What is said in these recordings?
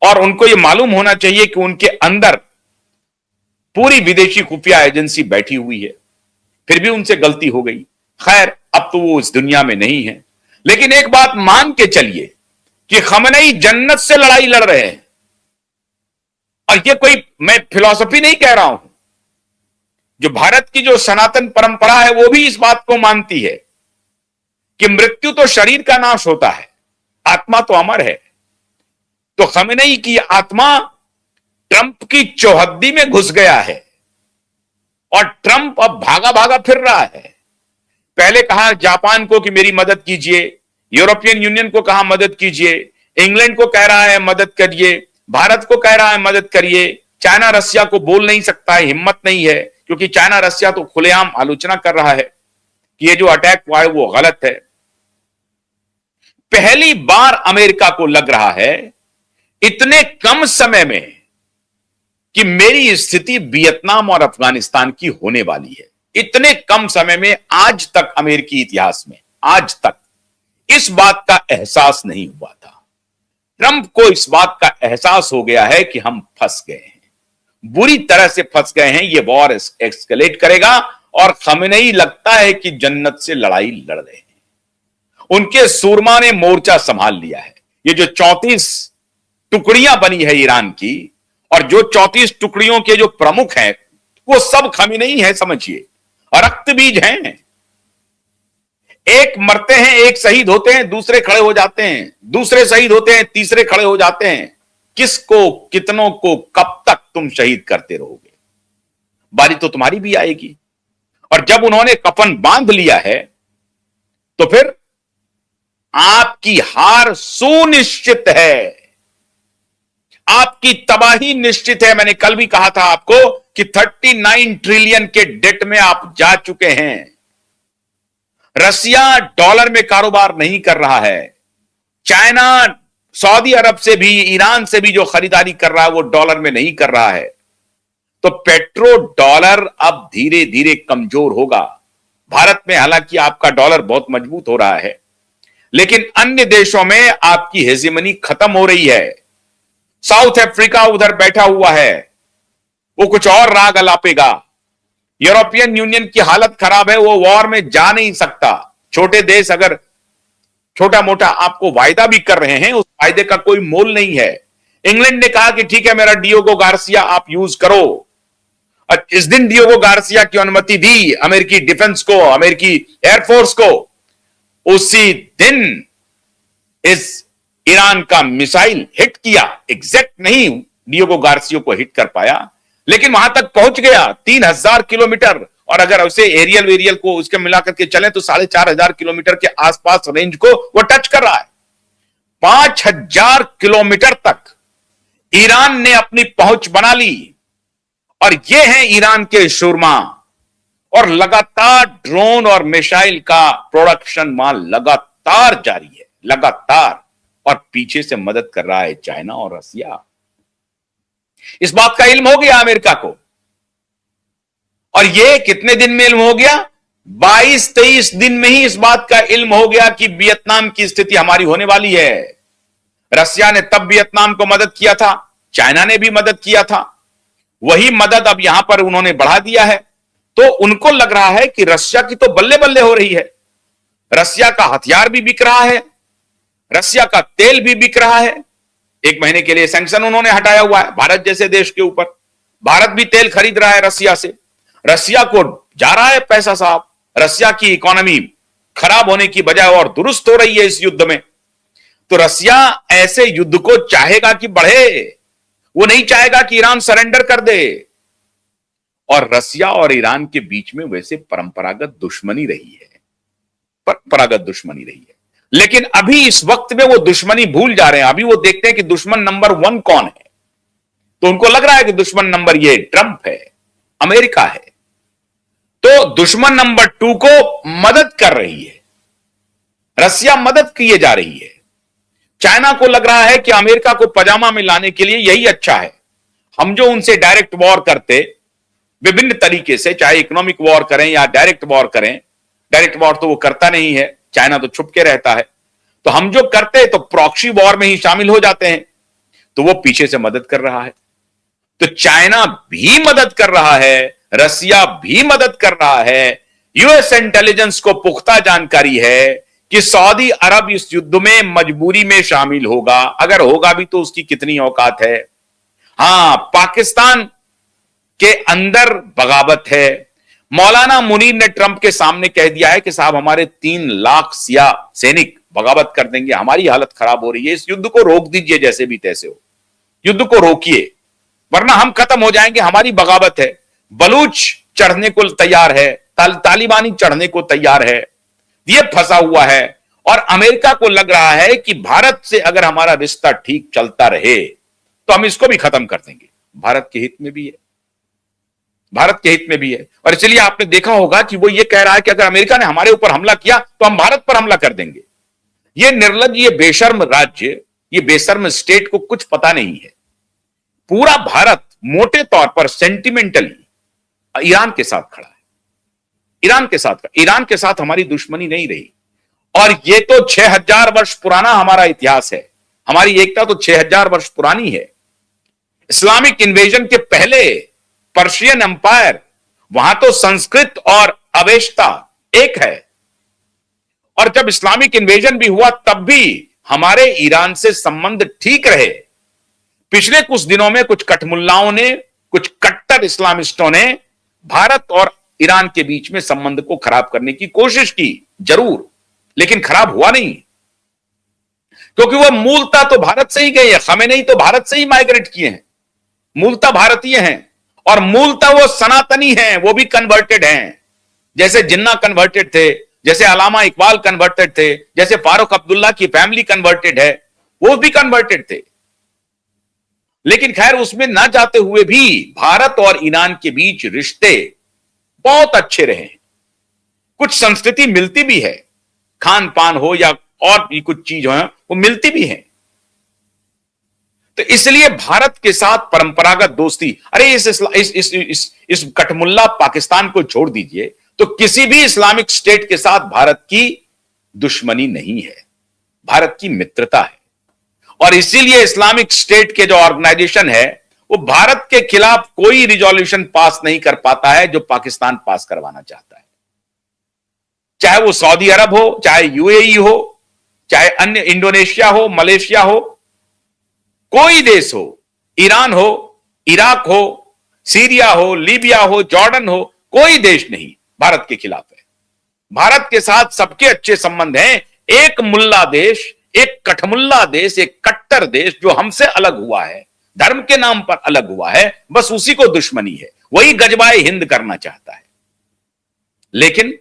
और उनको यह मालूम होना चाहिए कि उनके अंदर पूरी विदेशी खुफिया एजेंसी बैठी हुई है, फिर भी उनसे गलती हो गई। खैर, अब तो वो इस दुनिया में नहीं है, लेकिन एक बात मान के चलिए कि खमनई जन्नत से लड़ाई लड़ रहे हैं। और ये कोई मैं फिलॉसफी नहीं कह रहा हूं, जो भारत की जो सनातन परंपरा है वो भी इस बात को मानती है कि मृत्यु तो शरीर का नाश होता है, आत्मा तो अमर है। तो खमनई की आत्मा ट्रंप की चौहद्दी में घुस गया है और ट्रंप अब भागा भागा फिर रहा है। पहले कहा जापान को कि मेरी मदद कीजिए, यूरोपियन यूनियन को कहा मदद कीजिए, इंग्लैंड को कह रहा है मदद करिए, भारत को कह रहा है मदद करिए, चाइना रसिया को बोल नहीं सकता है, हिम्मत नहीं है, क्योंकि चाइना रसिया तो खुलेआम आलोचना कर रहा है कि ये जो अटैक हुआ है वो गलत है। पहली बार अमेरिका को लग रहा है इतने कम समय में कि मेरी स्थिति वियतनाम और अफगानिस्तान की होने वाली है। इतने कम समय में आज तक अमेरिकी इतिहास में आज तक इस बात का एहसास नहीं हुआ था। ट्रंप को इस बात का एहसास हो गया है कि हम फंस गए हैं, बुरी तरह से फंस गए हैं, ये वॉर एस्केलेट करेगा और खमेनेई लगता है कि जन्नत से लड़ाई लड़ रहे हैं। उनके सूरमा ने मोर्चा संभाल लिया है। ये जो 34 टुकड़ियां बनी है ईरान की, और जो 34 टुकड़ियों के जो प्रमुख हैं वो सब खमेनेई है, समझिए, रक्त बीज हैं। एक मरते हैं, एक शहीद होते हैं, दूसरे खड़े हो जाते हैं, दूसरे शहीद होते हैं, तीसरे खड़े हो जाते हैं। किसको, कितनों को, कब तक तुम शहीद करते रहोगे? बारी तो तुम्हारी भी आएगी। और जब उन्होंने कफन बांध लिया है तो फिर आपकी हार सुनिश्चित है, आपकी तबाही निश्चित है। मैंने कल भी कहा था आपको कि 39 ट्रिलियन के डेट में आप जा चुके हैं। रसिया डॉलर में कारोबार नहीं कर रहा है। चाइना सऊदी अरब से भी, ईरान से भी जो खरीदारी कर रहा है वो डॉलर में नहीं कर रहा है। तो पेट्रो डॉलर अब धीरे धीरे कमजोर होगा। भारत में हालांकि आपका डॉलर बहुत मजबूत हो रहा है, लेकिन अन्य देशों में आपकी हेजेमनी खत्म हो रही है। साउथ अफ्रीका उधर बैठा हुआ है, वो कुछ और राग अलापेगा। यूरोपियन यूनियन की हालत खराब है, वो वॉर में जा नहीं सकता। छोटे देश अगर छोटा मोटा आपको वायदा भी कर रहे हैं, उस वायदे का कोई मोल नहीं है। इंग्लैंड ने कहा कि ठीक है, मेरा डियोगो गार्सिया आप यूज करो, और इस दिन डियोगो गार्सिया की अनुमति दी अमेरिकी डिफेंस को, अमेरिकी एयरफोर्स को। उसी दिन इस ईरान का मिसाइल हिट किया, एग्जैक्ट नहीं डियोगो गार्सिया को हिट कर पाया, लेकिन वहां तक पहुंच गया 3000 किलोमीटर। और अगर उसे एरियल वेरियल को उसके मिलाकर के चले तो 4500 किलोमीटर के आसपास रेंज को वो टच कर रहा है। 5000 किलोमीटर तक ईरान ने अपनी पहुंच बना ली, और ये है ईरान के शूरमा। और लगातार ड्रोन और मिसाइल का प्रोडक्शन माल लगातार जारी है, लगातार। और पीछे से मदद कर रहा है चाइना और रसिया। इस बात का इल्म हो गया अमेरिका को। और ये कितने दिन में इल्म हो गया? 22-23 दिन में ही इस बात का इल्म हो गया कि वियतनाम की स्थिति हमारी होने वाली है। रसिया ने तब वियतनाम को मदद किया था, चाइना ने भी मदद किया था। वही मदद अब यहां पर उन्होंने बढ़ा दिया है। तो उनको लग रहा है कि रसिया की तो बल्ले बल्ले हो रही है। रसिया का हथियार भी बिक रहा है, रसिया का तेल भी बिक रहा है। 1 महीने के लिए सैंक्शन उन्होंने हटाया हुआ है भारत जैसे देश के ऊपर। भारत भी तेल खरीद रहा है रसिया से। रसिया को जा रहा है पैसा साहब। रसिया की इकोनॉमी खराब होने की बजाय और दुरुस्त हो रही है इस युद्ध में। तो रसिया ऐसे युद्ध को चाहेगा कि बढ़े, वो नहीं चाहेगा कि ईरान सरेंडर कर दे। और रसिया और ईरान के बीच में वैसे परंपरागत दुश्मनी रही है, परंपरागत दुश्मनी रही है। लेकिन अभी इस वक्त में वो दुश्मनी भूल जा रहे हैं। अभी वो देखते हैं कि दुश्मन नंबर 1 कौन है। तो उनको लग रहा है कि दुश्मन नंबर ये ट्रंप है, अमेरिका है। तो दुश्मन नंबर 2 को मदद कर रही है रसिया, मदद किए जा रही है। चाइना को लग रहा है कि अमेरिका को पजामा में लाने के लिए यही अच्छा है। हम जो उनसे डायरेक्ट वॉर करते विभिन्न तरीके से, चाहे इकोनॉमिक वॉर करें या डायरेक्ट वॉर करें, डायरेक्ट वॉर तो वो करता नहीं है, चाइना तो छुप के रहता है। तो हम जो करते तो प्रॉक्सी वॉर में ही शामिल हो जाते हैं। तो वो पीछे से मदद कर रहा है। तो चाइना भी मदद कर रहा है, रसिया भी मदद कर रहा है। यूएस इंटेलिजेंस को पुख्ता जानकारी है कि सऊदी अरब इस युद्ध में मजबूरी में शामिल होगा। अगर होगा भी तो उसकी कितनी औकात है। हां, पाकिस्तान के अंदर बगावत है। मौलाना मुनीर ने ट्रंप के सामने कह दिया है कि साहब हमारे 3 लाख सिया सैनिक बगावत कर देंगे, हमारी हालत खराब हो रही है, इस युद्ध को रोक दीजिए जैसे भी तैसे हो, युद्ध को रोकिए वरना हम खत्म हो जाएंगे, हमारी बगावत है। बलूच चढ़ने को तैयार है, तालिबानी चढ़ने को तैयार है, ये फंसा हुआ है। और अमेरिका को लग रहा है कि भारत से अगर हमारा रिश्ता ठीक चलता रहे तो हम इसको भी खत्म कर देंगे। भारत के हित में भी है, भारत के हित में भी है। और इसलिए आपने देखा होगा कि वो ये कह रहा है कि अगर अमेरिका ने हमारे ऊपर हमला किया तो हम भारत पर हमला कर देंगे। ये निर्लज्ज, ये बेशर्म राज्य, ये बेशर्म स्टेट को कुछ पता नहीं है। पूरा भारत मोटे तौर पर सेंटिमेंटली ईरान के साथ खड़ा है। ईरान के साथ हमारी दुश्मनी नहीं रही। और ये तो 6000 वर्ष पुराना हमारा इतिहास है, हमारी एकता तो 6000 वर्ष पुरानी है। इस्लामिक इन्वेजन के पहले पर्शियन एम्पायर, वहां तो संस्कृत और अवेस्ता एक है। और जब इस्लामिक इन्वेजन भी हुआ तब भी हमारे ईरान से संबंध ठीक रहे। पिछले कुछ दिनों में कुछ कठमुल्लाओं ने, कुछ कट्टर इस्लामिस्टों ने भारत और ईरान के बीच में संबंध को खराब करने की कोशिश की, जरूर, लेकिन खराब हुआ नहीं, क्योंकि वह मूलतः तो भारत से ही गए हैं। खमेनेई तो भारत से ही माइग्रेट किए हैं, मूलतः भारतीय हैं। और मूलतः वो सनातनी हैं, वो भी कन्वर्टेड हैं, जैसे जिन्ना कन्वर्टेड थे, जैसे अलामा इकबाल कन्वर्टेड थे, जैसे फारूक अब्दुल्ला की फैमिली कन्वर्टेड है, वो भी कन्वर्टेड थे। लेकिन खैर, उसमें ना जाते हुए भी भारत और ईरान के बीच रिश्ते बहुत अच्छे रहे। कुछ संस्कृति मिलती भी है, खान पान हो या और भी कुछ चीज हो, वो मिलती भी है। तो इसलिए भारत के साथ परंपरागत दोस्ती, अरे इस कठमुल्ला पाकिस्तान को छोड़ दीजिए, तो किसी भी इस्लामिक स्टेट के साथ भारत की दुश्मनी नहीं है, भारत की मित्रता है। और इसीलिए इस्लामिक स्टेट के जो ऑर्गेनाइजेशन है वो भारत के खिलाफ कोई रिजोल्यूशन पास नहीं कर पाता है जो पाकिस्तान पास करवाना चाहता है। चाहे वो सऊदी अरब हो, चाहे यूएई हो, चाहे अन्य इंडोनेशिया हो, मलेशिया हो, कोई देश हो, ईरान हो, इराक हो, सीरिया हो, लीबिया हो, जॉर्डन हो, कोई देश नहीं भारत के खिलाफ है। भारत के साथ सबके अच्छे संबंध हैं। एक मुल्ला देश, एक कठमुल्ला देश, एक कट्टर देश जो हमसे अलग हुआ है, धर्म के नाम पर अलग हुआ है, बस उसी को दुश्मनी है, वही गजबाए हिंद करना चाहता है। लेकिन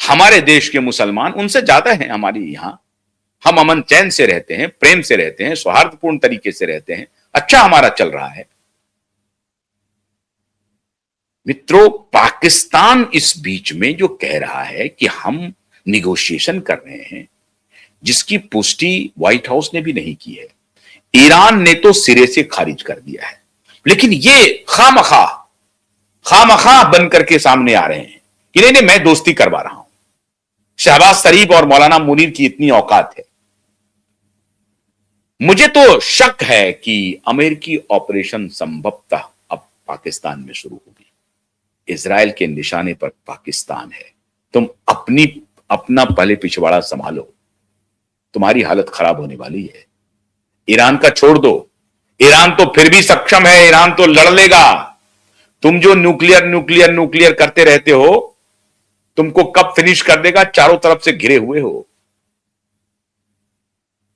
हमारे देश के मुसलमान उनसे ज्यादा हैं हमारी यहां। हम अमन चैन से रहते हैं, प्रेम से रहते हैं, सौहार्दपूर्ण तरीके से रहते हैं, अच्छा हमारा चल रहा है। मित्रों, पाकिस्तान इस बीच में जो कह रहा है कि हम निगोशिएशन कर रहे हैं, जिसकी पुष्टि व्हाइट हाउस ने भी नहीं की है, ईरान ने तो सिरे से खारिज कर दिया है। लेकिन ये खामखा बन करके सामने आ रहे हैं कि नहीं नहीं, मैं दोस्ती करवा रहा हूं। शहबाज शरीफ और मौलाना मुनीर की इतनी औकात है। मुझे तो शक है कि अमेरिकी ऑपरेशन संभवतः अब पाकिस्तान में शुरू होगी। इजराइल के निशाने पर पाकिस्तान है। तुम अपना पहले पिछवाड़ा संभालो, तुम्हारी हालत खराब होने वाली है। ईरान का छोड़ दो, ईरान तो फिर भी सक्षम है, ईरान तो लड़ लेगा। तुम जो न्यूक्लियर करते रहते हो, तुमको कब फिनिश कर देगा, चारों तरफ से घिरे हुए हो।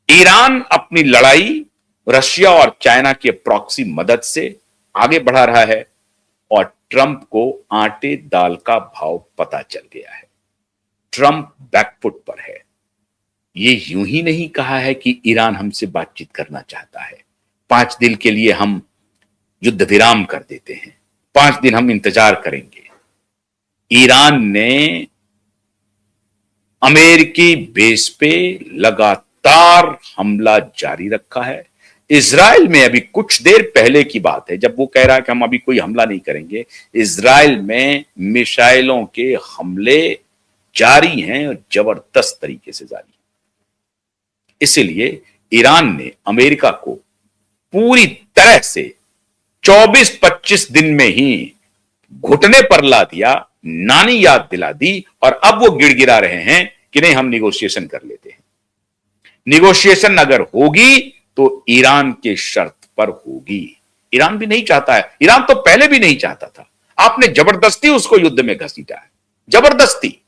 ईरान अपनी लड़ाई रशिया और चाइना के प्रॉक्सी मदद से आगे बढ़ा रहा है और ट्रंप को आटे दाल का भाव पता चल गया है। ट्रंप बैकफुट पर है। ये यूं ही नहीं कहा है कि ईरान हमसे बातचीत करना चाहता है, 5 दिन के लिए हम युद्ध विराम कर देते हैं, 5 दिन हम इंतजार करेंगे। ईरान ने अमेरिकी बेस पे लगातार हमला जारी रखा है। इजराइल में अभी कुछ देर पहले की बात है, जब वो कह रहा है कि हम अभी कोई हमला नहीं करेंगे, इजराइल में मिसाइलों के हमले जारी हैं और जबरदस्त तरीके से जारी। इसलिए ईरान ने अमेरिका को पूरी तरह से 24-25 दिन में ही घुटने पर ला दिया, नानी याद दिला दी, और अब वो गिड़गिड़ा रहे हैं कि नहीं हम निगोशिएशन कर लेते हैं। निगोशिएशन अगर होगी तो ईरान के शर्त पर होगी। ईरान भी नहीं चाहता है, ईरान तो पहले भी नहीं चाहता था। आपने जबरदस्ती उसको युद्ध में घसीटा है, जबरदस्ती।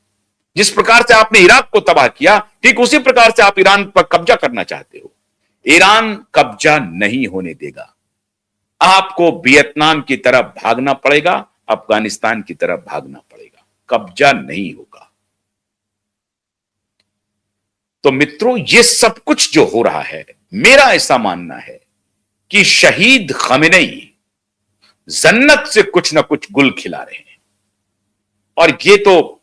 जिस प्रकार से आपने इराक को तबाह किया, ठीक उसी प्रकार से आप ईरान पर कब्जा करना चाहते हो। ईरान कब्जा नहीं होने देगा। आपको वियतनाम की तरफ भागना पड़ेगा, अफगानिस्तान की तरफ भागना पड़ेगा, कब्जा नहीं होगा। तो मित्रों, ये सब कुछ जो हो रहा है, मेरा ऐसा मानना है कि शहीद खमेनेई जन्नत से कुछ ना कुछ गुल खिला रहे हैं। और ये तो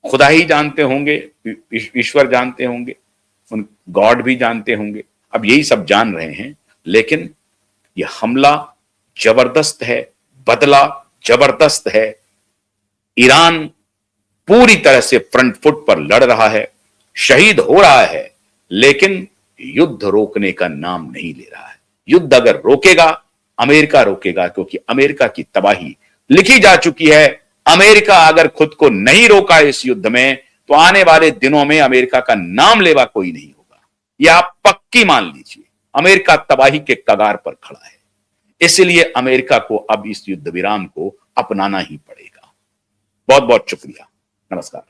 खुदा ही जानते होंगे, ईश्वर जानते होंगे, उन गॉड भी जानते होंगे, अब यही सब जान रहे हैं। लेकिन यह हमला जबरदस्त है, बदला जबरदस्त है। ईरान पूरी तरह से फ्रंट फुट पर लड़ रहा है, शहीद हो रहा है, लेकिन युद्ध रोकने का नाम नहीं ले रहा है। युद्ध अगर रोकेगा, अमेरिका रोकेगा, क्योंकि अमेरिका की तबाही लिखी जा चुकी है। अमेरिका अगर खुद को नहीं रोका इस युद्ध में, तो आने वाले दिनों में अमेरिका का नाम लेवा कोई नहीं होगा। यह आप पक्की मान लीजिए। अमेरिका तबाही के कगार पर खड़ा है, इसलिए अमेरिका को अब इस युद्ध विराम को अपनाना ही पड़ेगा। बहुत बहुत शुक्रिया। नमस्कार।